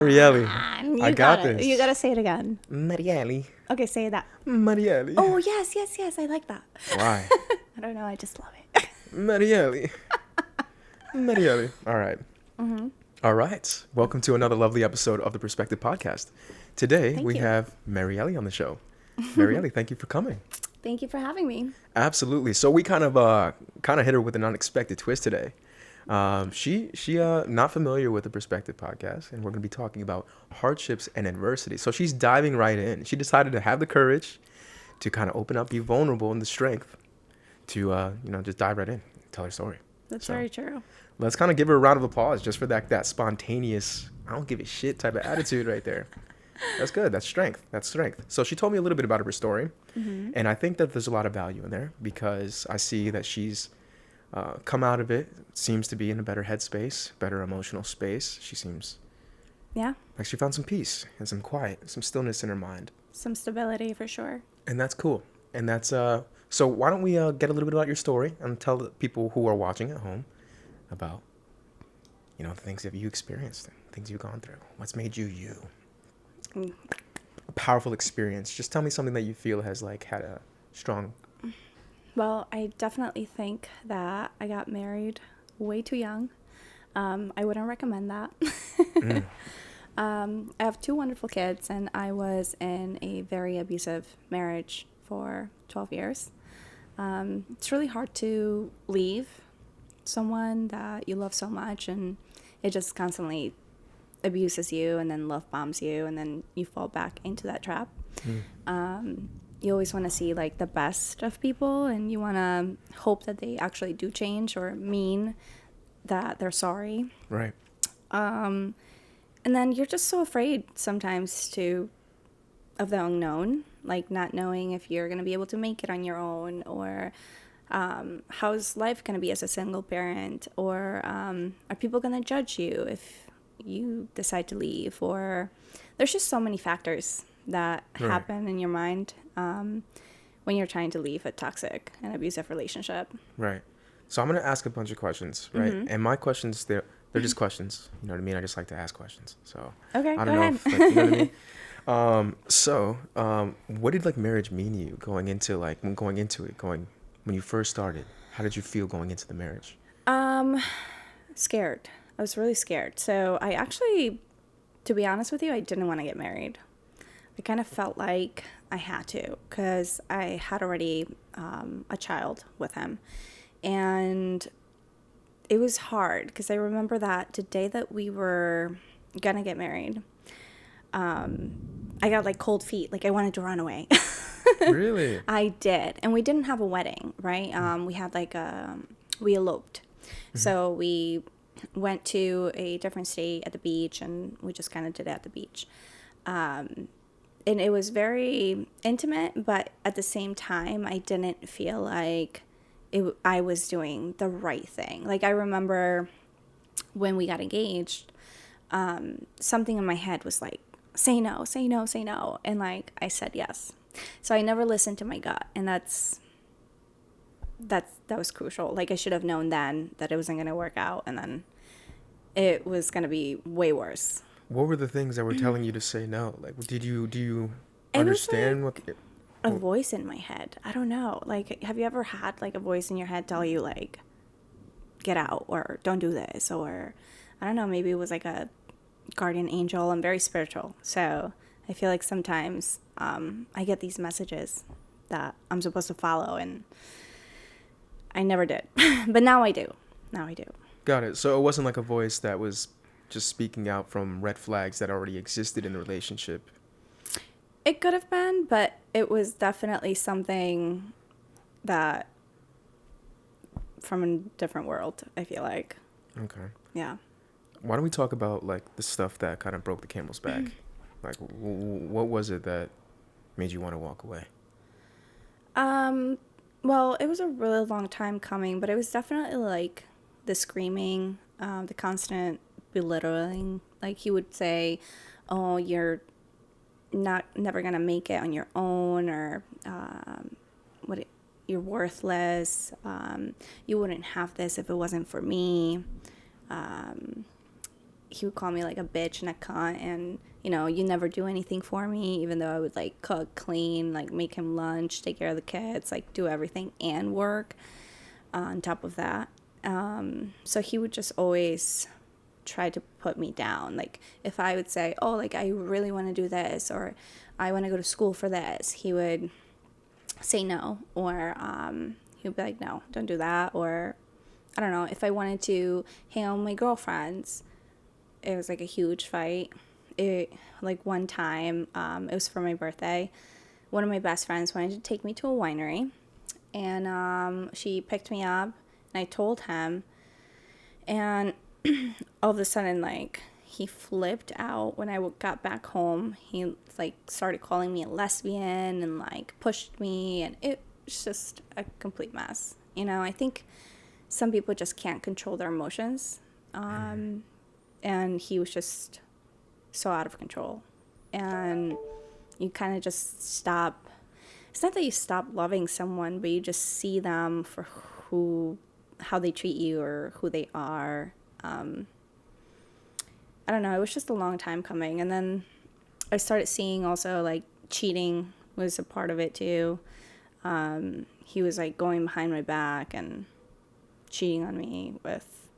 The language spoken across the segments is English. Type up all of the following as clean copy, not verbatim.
Marielli, I You got got it. You this. gotta say it again. Marielli. Okay, say that. Marielli. Oh, yes, yes, yes. I like that. Why? I don't know. I just love it. Marielli. Marielli. All right. Mm-hmm. All right. Welcome to another lovely episode of the Perspective Podcast. Today Thank we you. have Marielli on the show. Marielli, thank you for coming. Thank you for having me. Absolutely. So we kind of hit her with an unexpected twist today. She not familiar with the Perspective Podcast, and we're going to be talking about hardships and adversity. So she's diving right in. She decided to have the courage to kind of open up, be vulnerable, and the strength to just dive right in, tell her story. That's So very true. let's kind of give her a round of applause just for that spontaneous, I don't give a shit type of attitude right there. That's good. That's strength. That's strength. So she told me a little bit about her story, Mm-hmm. and I think that there's a lot of value in there because I see that she's come out of it, seems to be in a better headspace, better emotional space. She seems Yeah. like she found some peace and some quiet, some stillness in her mind. Some stability for sure. And that's cool. And that's, so why don't we get a little bit about your story and tell the people who are watching at home about, the things that you experienced, things you've gone through. What's made you you? Mm. A powerful experience. Just tell me something that you feel has had a strong. Well, I definitely think that I got married way too young. I wouldn't recommend that. Mm. I have two wonderful kids, and I was in a very abusive marriage for 12 years. It's really hard to leave someone that you love so much, and it just constantly abuses you and then love bombs you, and then you fall back into that trap. You always want to see the best of people, and you want to hope that they actually do change or mean that they're sorry. Right. And then you're just so afraid sometimes of the unknown, not knowing if you're going to be able to make it on your own, or how's life going to be as a single parent, or are people going to judge you if you decide to leave, or there's just so many factors that Right. happen in your mind when you're trying to leave a toxic and abusive relationship. Right. So I'm going to ask a bunch of questions, right? Mhm. And my questions, they're just questions. You know what I mean? I just like to ask questions. So Okay, I go don't know ahead. if, you know what I mean? What did marriage mean to you going into when you first started? How did you feel going into the marriage? Scared. I was really scared. So I actually, to be honest with you, I didn't want to get married. I kind of felt like I had to because I had already a child with him. And it was hard because I remember that the day that we were going to get married, I got cold feet. I wanted to run away. Really? I did. And we didn't have a wedding, right? We had we eloped. So we went to a different state at the beach, and we just kind of did it at the beach. And it was very intimate, but at the same time, I didn't feel like I was doing the right thing. I remember when we got engaged, something in my head was say no, say no, say no. And I said yes. So I never listened to my gut. And that was crucial. I should have known then that it wasn't going to work out. And then it was going to be way worse. What were the things that were telling you to say no? Do you It was understand a voice in my head. I don't know. Have you ever had a voice in your head tell you get out, or don't do this, or I don't know, maybe it was a guardian angel. I'm very spiritual, so I feel sometimes I get these messages that I'm supposed to follow, and I never did. But now I do. Got it. So it wasn't a voice that was just speaking out from red flags that already existed in the relationship. It could have been, but it was definitely something that from a different world, I feel like. Okay. Yeah. Why don't we talk about the stuff that kind of broke the camel's back? What was it that made you want to walk away? Well, it was a really long time coming, but it was definitely the screaming, the constant belittling. He would say, "Oh, you're never gonna make it on your own," or you're worthless. You wouldn't have this if it wasn't for me. he would call me like a bitch and a cunt, and you never do anything for me, even though I would like cook, clean, like make him lunch, take care of the kids, like do everything and work on top of that. So he would just always try to put me down. Like if I would say, oh, like I really want to do this, or I want to go to school for this, he would say no, or he would be like, no, don't do that. Or I don't know, if I wanted to hang out with my girlfriends, it was like a huge fight. Like one time, it was for my birthday, one of my best friends wanted to take me to a winery, and she picked me up, and I told him, and all of a sudden, like, he flipped out when I got back home. He like started calling me a lesbian and like pushed me, and it was just a complete mess. I think some people just can't control their emotions, and he was just so out of control, and you kind of just stop. It's not that you stop loving someone, but you just see them for how they treat you or who they are. I don't know, it was just a long time coming. And then I started seeing also like cheating was a part of it too. He was like going behind my back and cheating on me with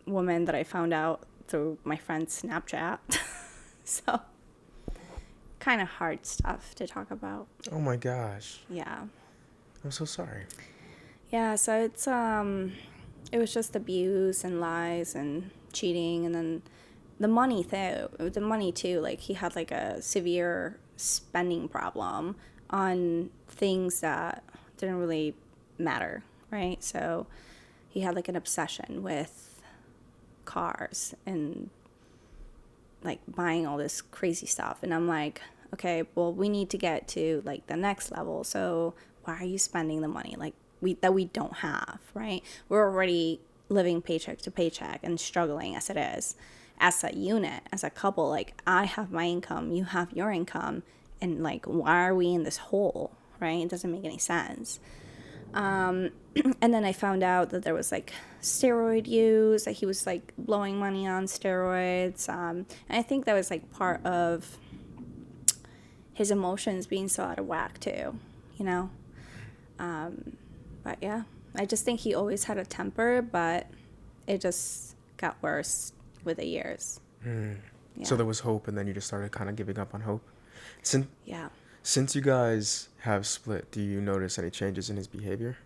women that I found out through my friend's Snapchat. So kind of hard stuff to talk about. Oh my gosh. Yeah. I'm so sorry. Yeah, so it was just abuse and lies and cheating, and then the money too. Like he had like a severe spending problem on things that didn't really matter, right? So he had like an obsession with cars and like buying all this crazy stuff, and I'm like, okay, well, we need to get to like the next level. So why are you spending the money like we don't have, right? We're already living paycheck to paycheck and struggling as it is, as a unit, as a couple. Like I have my income, you have your income, and like why are we in this hole, right? It doesn't make any sense. And then I found out that there was like steroid use, that he was like blowing money on steroids, and I think that was like part of his emotions being so out of whack too, but yeah, I just think he always had a temper, but it just got worse with the years. Yeah. So there was hope, and then you just started kind of giving up on hope. Yeah. Since you guys have split, do you notice any changes in his behavior?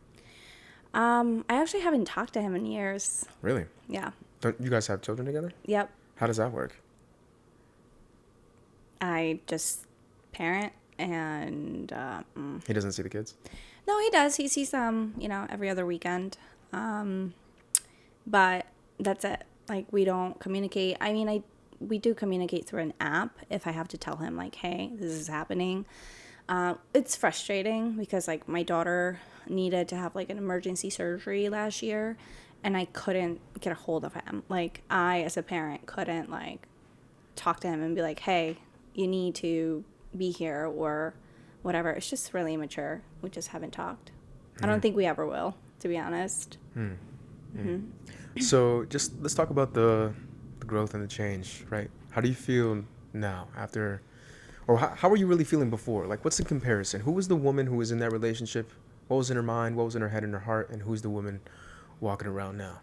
I actually haven't talked to him in years. Really? Yeah. Don't you guys have children together? Yep. How does that work? I just parent, and He doesn't see the kids? no, he does. He sees them, every other weekend. But that's it. Like, we don't communicate. I mean, we do communicate through an app if I have to tell him, like, hey, this is happening. It's frustrating because, like, my daughter needed to have, like, an emergency surgery last year, and I couldn't get a hold of him. Like, I, as a parent, couldn't, like, talk to him and be like, hey, you need to be here or whatever. It's just really immature. We just haven't talked. I don't think we ever will, to be honest. So just let's talk about the growth and the change, right? How do you feel now after, or how were you really feeling before? Like, what's the comparison? Who was the woman who was in that relationship? What was in her mind? What was in her head and her heart? And who's the woman walking around now?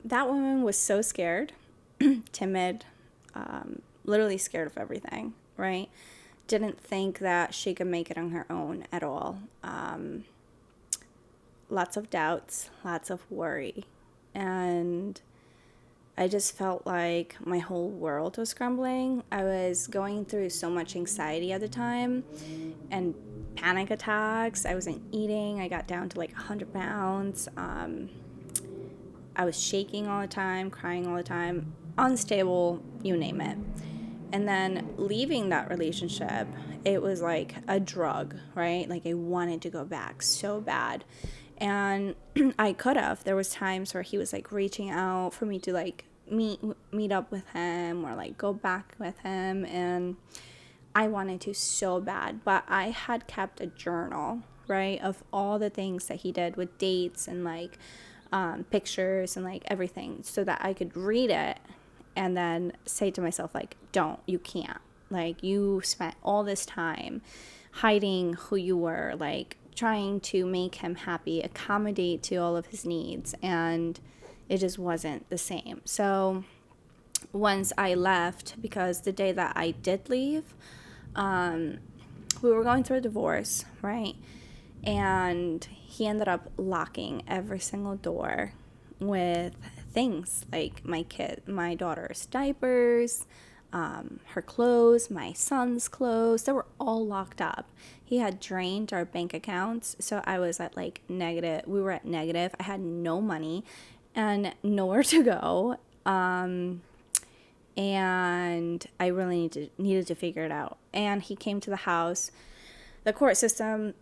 That woman was so scared, timid, literally scared of everything, right? Didn't think that she could make it on her own at all. Lots of doubts, lots of worry. And I just felt like my whole world was crumbling. I was going through so much anxiety at the time and panic attacks. I wasn't eating. I got down to like 100 pounds. I was shaking all the time, crying all the time, unstable, you name it. And then leaving that relationship, it was like a drug, right? Like I wanted to go back so bad. And I could have. There was times where he was like reaching out for me to like meet up with him or like go back with him, and I wanted to so bad. But I had kept a journal, right, of all the things that he did with dates and like pictures and like everything so that I could read it and then say to myself, like, don't, you can't. Like, you spent all this time hiding who you were, like, trying to make him happy, accommodate to all of his needs, and it just wasn't the same. So once I left, because the day that I did leave, we were going through a divorce, right? And he ended up locking every single door with things like my daughter's diapers, her clothes, my son's clothes. They were all locked up. He had drained our bank accounts, so I was at like negative. We were at negative. I had no money and nowhere to go. And I really needed to figure it out. And he came to the house. The court system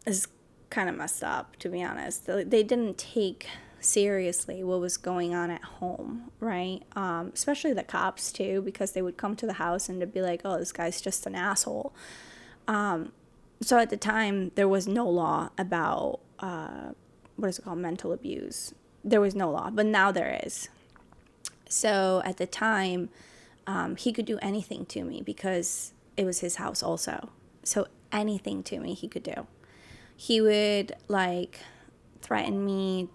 is kind of messed up, to be honest. They didn't take seriously what was going on at home, right? Especially the cops too, because they would come to the house and they'd be like, oh, this guy's just an asshole. So at the time, there was no law about, what is it called, mental abuse. There was no law, but now there is. So at the time, he could do anything to me because it was his house also. So anything to me he could do. He would like threaten me.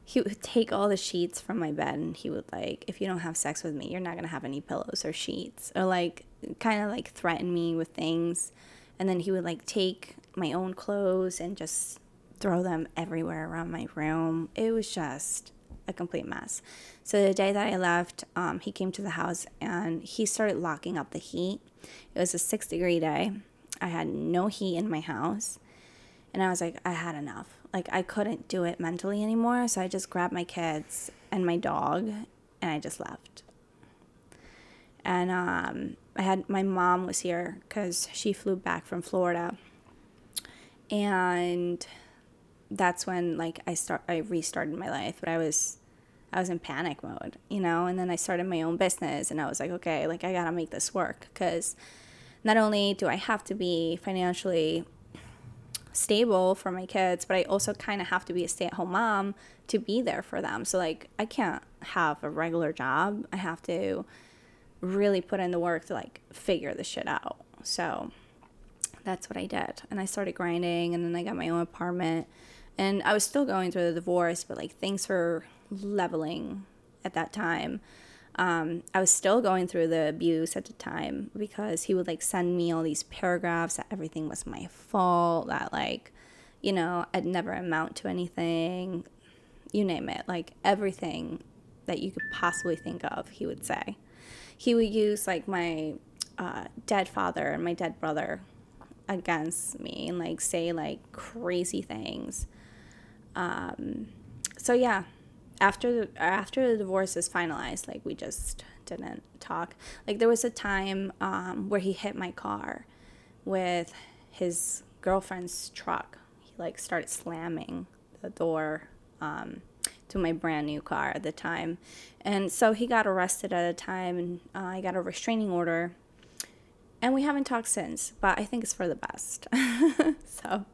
He would take all the sheets from my bed and he would like, if you don't have sex with me, you're not going to have any pillows or sheets, or like kind of like threaten me with things. And then he would like take my own clothes and just throw them everywhere around my room. It was just a complete mess. So the day that I left, he came to the house and he started locking up the heat. It was a 6-degree day. I had no heat in my house. And I was like, I had enough. Like, I couldn't do it mentally anymore. So I just grabbed my kids and my dog and I just left. And my mom was here because she flew back from Florida. And that's when like I restarted my life, but I was in panic mode, you know. And then I started my own business and I was like, okay, like I gotta make this work, because not only do I have to be financially stable for my kids, but I also kind of have to be a stay-at-home mom to be there for them. So like I can't have a regular job. I have to really put in the work to like figure this shit out. So that's what I did. And I started grinding, and then I got my own apartment. And I was still going through the divorce, but like things were leveling at that time. I was still going through the abuse at the time, because he would like send me all these paragraphs that everything was my fault, that like, you know, I'd never amount to anything, you name it, like everything that you could possibly think of, he would say. He would use like my dead father and my dead brother against me and like say like crazy things. So yeah, after the divorce is finalized, like we just didn't talk. Like there was a time where he hit my car with his girlfriend's truck. He like started slamming the door to my brand new car at the time, and so he got arrested at a time, and I got a restraining order. And we haven't talked since, but I think it's for the best. So,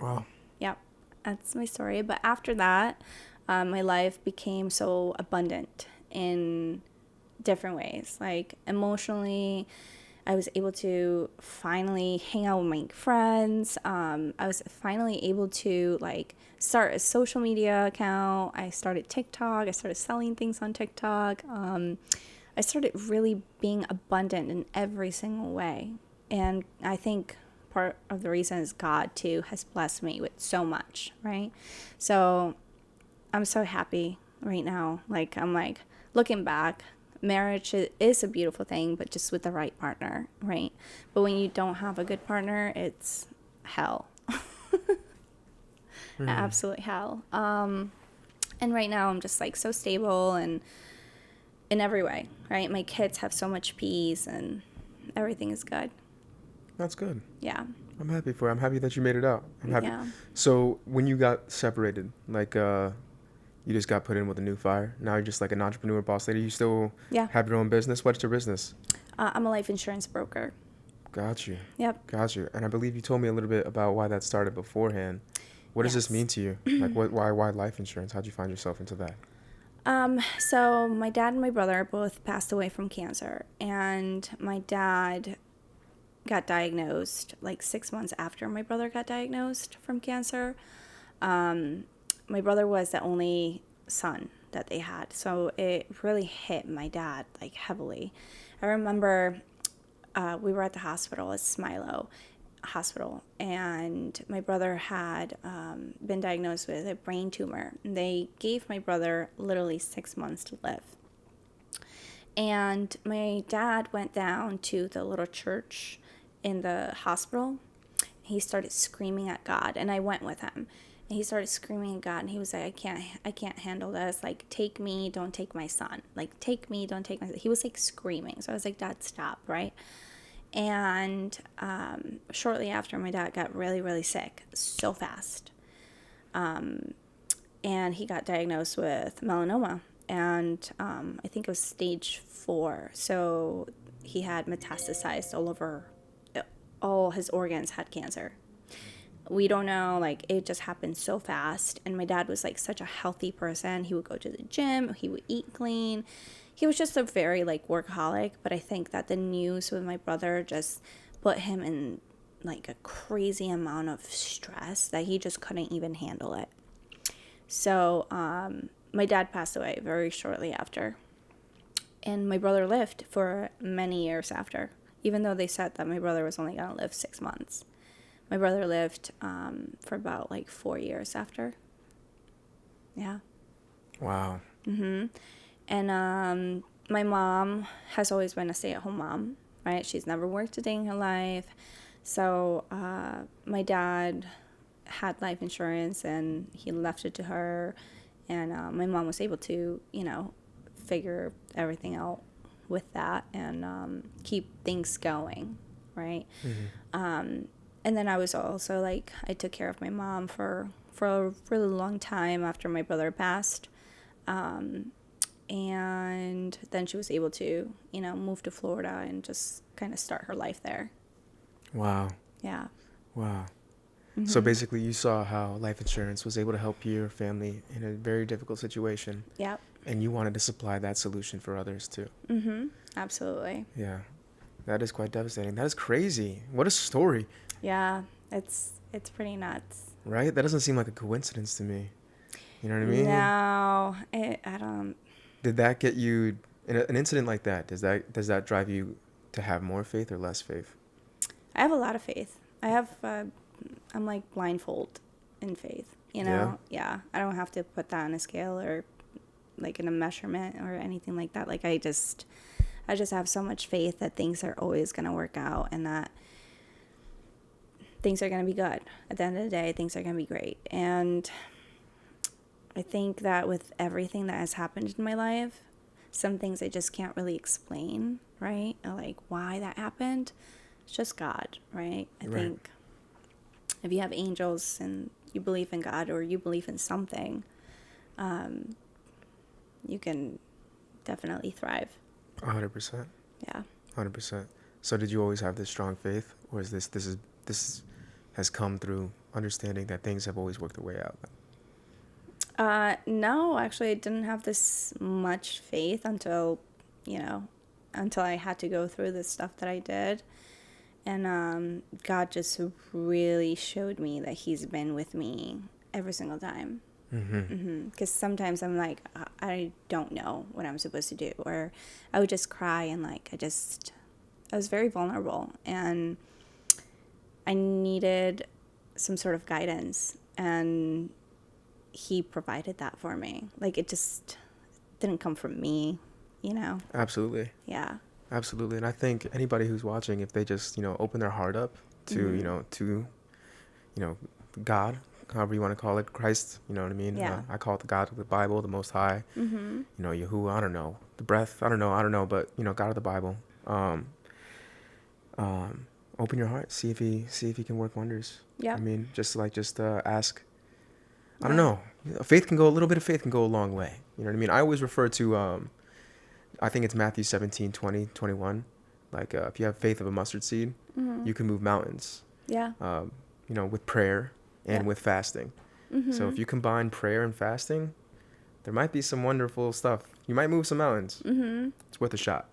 wow. Yeah, that's my story. But after that, my life became so abundant in different ways. Like emotionally, I was able to finally hang out with my friends. I was finally able to like start a social media account. I started TikTok. I started selling things on TikTok. I started really being abundant in every single way. And I think part of the reason is God, too, has blessed me with so much, right? So I'm so happy right now. Like, I'm like, looking back, marriage is a beautiful thing, but just with the right partner, right? But when you don't have a good partner, it's hell. Absolute hell. And right now I'm just like so stable and in every way, right? My kids have so much peace and everything is good. That's good. Yeah. I'm happy for you. I'm happy that you made it out. I'm happy. Yeah. So when you got separated, like you just got put in with a new fire. Now you're just like an entrepreneur, boss lady. You still have your own business. What's your business? I'm a life insurance broker. Got you. Yep. Got you. And I believe you told me a little bit about why that started beforehand. What does this Yes. mean to you? Like, why life insurance? How'd you find yourself into that? So my dad and my brother both passed away from cancer, and my dad got diagnosed like 6 months after my brother got diagnosed from cancer. My brother was the only son that they had, so it really hit my dad like heavily. I remember we were at the hospital at Smilo Hospital, and my brother had been diagnosed with a brain tumor. They gave my brother literally 6 months to live. And my dad went down to the little church in the hospital. He started screaming at God, and I went with him. And he started screaming at God, and he was like, I can't handle this. Like, take me, don't take my son. Like, take me, don't take my son. He was like screaming. So I was like, Dad, stop, right? And shortly after, my dad got really, really sick, so fast. And he got diagnosed with melanoma. And I think it was stage 4. So he had metastasized all over, all his organs had cancer. We don't know, like, it just happened so fast. And my dad was like such a healthy person. He would go to the gym, he would eat clean. He was just a very like workaholic. But I think that the news with my brother just put him in like a crazy amount of stress that he just couldn't even handle it. So my dad passed away very shortly after, and my brother lived for many years after, even though they said that my brother was only going to live 6 months. My brother lived for about like 4 years after. Yeah. Wow. And my mom has always been a stay-at-home mom, right? She's never worked a day in her life. So my dad had life insurance, and he left it to her. And my mom was able to, figure everything out with that and keep things going, right? And then I was also like, I took care of my mom for a really long time after my brother passed. And then she was able to, move to Florida and just kind of start her life there. Wow. Yeah. Wow. So basically, you saw how life insurance was able to help your family in a very difficult situation, Yep. and you wanted to supply that solution for others too. Absolutely. Yeah. That is quite devastating. That is crazy. What a story. Yeah. It's pretty nuts. Right? That doesn't seem like a coincidence to me. You know what I mean? No, I don't. Did that get you in an incident like that? Does that drive you to have more faith or less faith? I have a lot of faith. I'm like blindfold in faith, Yeah. I don't have to put that on a scale or like in a measurement or anything like that. Like I just have so much faith that things are always going to work out and that things are going to be good. At the end of the day, things are going to be great. And I think that with everything that has happened in my life, some things I just can't really explain, right? Or like why that happened. It's just God, right? I think if you have angels and you believe in God or you believe in something, you can definitely thrive. 100%. Yeah. 100%. So did you always have this strong faith, or is this has come through understanding that things have always worked their way out? No, actually, I didn't have this much faith until I had to go through the stuff that I did. And God just really showed me that he's been with me every single time. Because sometimes I'm like, I don't know what I'm supposed to do. Or I would just cry and like, I was very vulnerable. And I needed some sort of guidance. And he provided that for me. Like, it just didn't come from me, Absolutely. Yeah. Absolutely. And I think anybody who's watching, if they just, open their heart up to, to God, however you want to call it, Christ, you know what I mean? Yeah. I call it the God of the Bible, the Most High, Yahuwah, I don't know, the breath, I don't know, but, God of the Bible. Open your heart, see if he can work wonders. Yeah. I mean, just ask. I don't know. A little bit of faith can go a long way. You know what I mean? I always refer to, I think it's Matthew 17, 20, 21. Like, if you have faith of a mustard seed, you can move mountains. Yeah. With prayer, and with fasting. So if you combine prayer and fasting, there might be some wonderful stuff. You might move some mountains. It's worth a shot.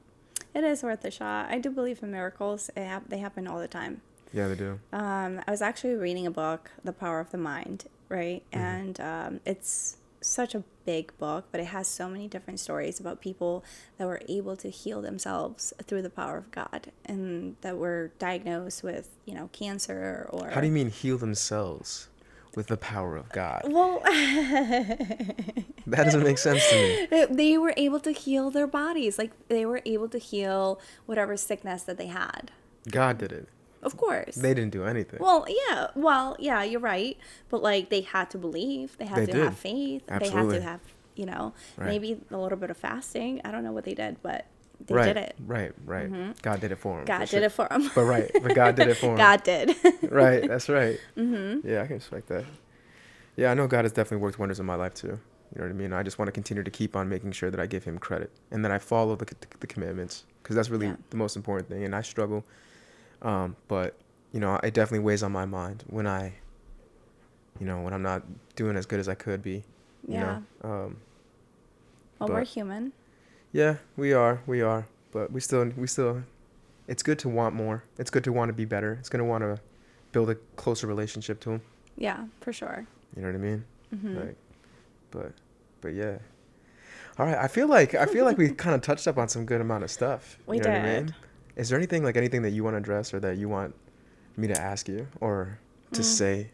It is worth a shot. I do believe in miracles. They happen all the time. Yeah, they do. I was actually reading a book, The Power of the Mind, right? And it's such a big book, but it has so many different stories about people that were able to heal themselves through the power of God, and that were diagnosed with, cancer or... How do you mean heal themselves with the power of God? Well, That doesn't make sense to me. they were able to heal their bodies. Like, they were able to heal whatever sickness that they had. God did it. Of course. They didn't do anything. Well, yeah, you're right. But, like, they had to believe. They had to have faith. Absolutely. They had to have, Right. maybe a little bit of fasting. I don't know what they did, but they Right, did it. right. God did it for them. God did it for them. But God did it for them. God did. Right, that's right. Yeah, I can respect that. Yeah, I know God has definitely worked wonders in my life too. You know what I mean? I just want to continue to keep on making sure that I give him credit and that I follow the commandments, because that's really the most important thing. And I struggle, but it definitely weighs on my mind when when I'm not doing as good as I could be. Yeah. Well, we're human. Yeah, we are, but we still. It's good to want more. It's good to want to be better. It's gonna want to build a closer relationship to him. Yeah, for sure. You know what I mean? Like, but yeah. All right. I feel like we kind of touched up on some good amount of stuff. We you know did. What I mean? Is there anything that you want to address or that you want me to ask you or to say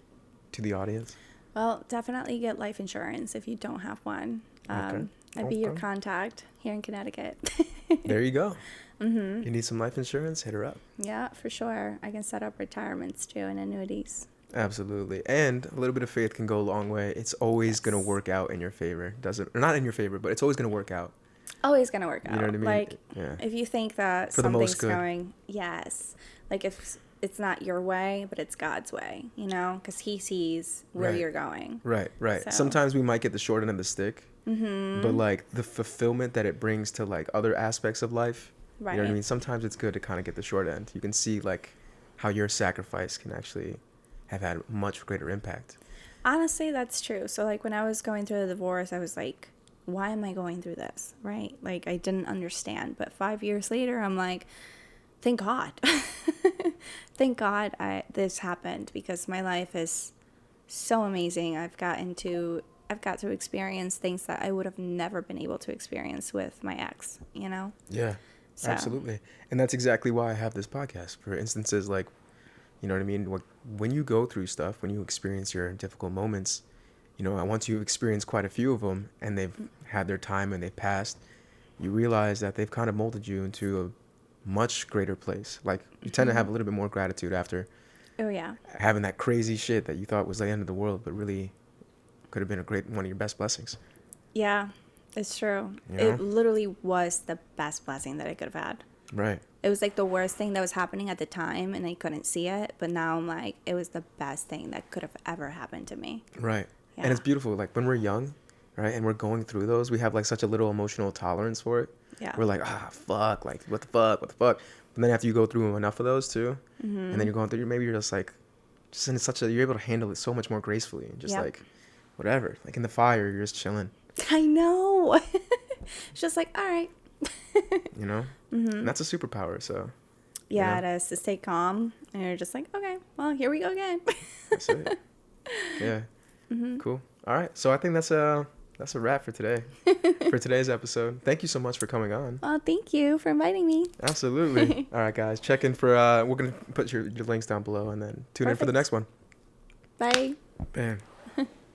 to the audience? Well, definitely get life insurance if you don't have one. Okay. I'd be your contact here in Connecticut. There you go. You need some life insurance? Hit her up. Yeah, for sure. I can set up retirements too and annuities. Absolutely. And a little bit of faith can go a long way. It's always going to work out in your favor. Or not in your favor, but it's always going to work out. Always going to work out. You know what I mean? Like, yeah. if you think that For the most something's good. going, yes. Like, if it's not your way, but it's God's way, because he sees where Right. you're going. Right. So. Sometimes we might get the short end of the stick, but like the fulfillment that it brings to like other aspects of life, Right. you know what I mean? Sometimes it's good to kind of get the short end. You can see like how your sacrifice can actually have had much greater impact. Honestly, that's true. So, like, when I was going through the divorce, I was like, why am I going through this? Right? Like, I didn't understand. But 5 years later, I'm like, thank God. Thank God this happened, because my life is so amazing. I've got to experience things that I would have never been able to experience with my ex, Yeah, So. absolutely. And that's exactly why I have this podcast, for instances like, you know what I mean? When you go through stuff, when you experience your difficult moments, once you've experienced quite a few of them and they've had their time and they've passed, you realize that they've kind of molded you into a much greater place. Like, you tend to have a little bit more gratitude after Oh, yeah. having that crazy shit that you thought was the end of the world, but really could have been one of your best blessings. Yeah, it's true. You know? It literally was the best blessing that I could have had. Right. It was like the worst thing that was happening at the time, and I couldn't see it. But now I'm like, it was the best thing that could have ever happened to me. Right. Yeah. And it's beautiful. Like, when we're young, right, and we're going through those, we have like such a little emotional tolerance for it. Yeah. We're like, fuck, like, what the fuck. But then after you go through enough of those too, and then you're going through, maybe you're just like, you're able to handle it so much more gracefully, and just like, whatever. Like, in the fire, you're just chilling. I know. It's just like, all right. And that's a superpower. So Yeah, it is, to stay calm. And you're just like, okay, well, here we go again. that's it. Yeah. Cool. All right. So I think that's a wrap for today. For today's episode. Thank you so much for coming on. Well, thank you for inviting me. Absolutely. All right, guys. Check in for we're gonna put your links down below, and then tune in for the next one. Bye. Bam.